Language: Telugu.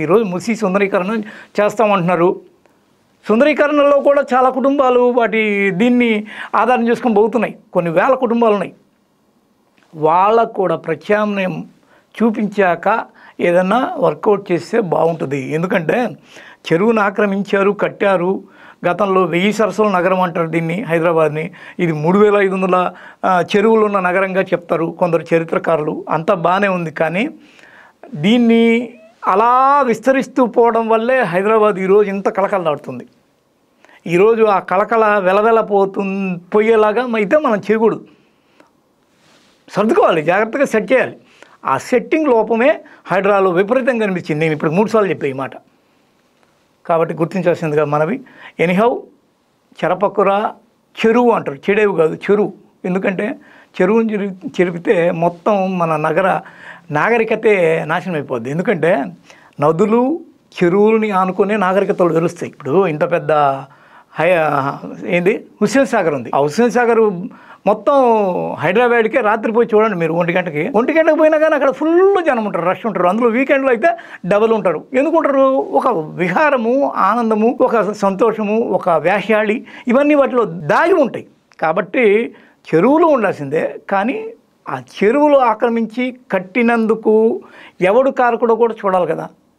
ఈరోజు మూసీ సుందరీకరణ చేస్తామంటున్నారు. సుందరీకరణలో కూడా చాలా కుటుంబాలు దీన్ని ఆధారం చేసుకొని పోతున్నాయి. కొన్ని వేల కుటుంబాలు ఉన్నాయి. వాళ్ళకు కూడా ప్రత్యామ్నాయం చూపించాక ఏదన్నా వర్కౌట్ చేస్తే బాగుంటుంది. ఎందుకంటే చెరువును ఆక్రమించారు, కట్టారు. గతంలో 1000 సరస్సుల నగరం అంటారు దీన్ని, హైదరాబాద్ని. ఇది 3500 చెరువులు ఉన్న నగరంగా చెప్తారు కొందరు చరిత్రకారులు. అంతా బాగానే ఉంది. కానీ దీన్ని అలా విస్తరిస్తూ పోవడం వల్లే హైదరాబాద్ ఈరోజు ఇంత కలకలలాడుతుంది. ఈరోజు ఆ కలకల పోయేలాగా అయితే మనం చేయకూడదు. సర్దుకోవాలి, జాగ్రత్తగా సెట్ చేయాలి. ఆ సెట్టింగ్ లోపమే హైడ్రాలో విపరీతంగా కనిపించింది. నేను ఇప్పుడు 3 సార్లు చెప్పే ఈ మాట. కాబట్టి గుర్తించాల్సిందిగా మనవి. ఎనీహౌ చెరపక్కుర చెరువు అంటారు, చెడేవు కాదు చెరువు. ఎందుకంటే చెరువుని చెరిపితే మొత్తం మన నాగరికతే నాశనం అయిపోద్ది. ఎందుకంటే నదులు చెరువుల్ని ఆనుకునే నాగరికతలు వెలుస్తాయి. ఇప్పుడు ఇంత పెద్ద హుస్సేన్ సాగర్ ఉంది. ఆ హుస్సేన్ సాగర్ మొత్తం హైదరాబాద్కే రాత్రి పోయి చూడండి మీరు 1 గంటకి పోయినా కానీ అక్కడ ఫుల్ జనం ఉంటారు, రష్ ఉంటారు. అందులో వీకెండ్లో అయితే డబల్ ఉంటారు. ఎందుకుంటారు? ఒక విహారము, ఆనందము, ఒక సంతోషము, ఒక వేషాళి, ఇవన్నీ వాటిలో దాగి ఉంటాయి. కాబట్టి చెరువులు ఉండాల్సిందే. కానీ ఆ చెరువులు ఆక్రమించి కట్టినందుకు ఎవడు కారకుడో కూడా చూడాలి కదా.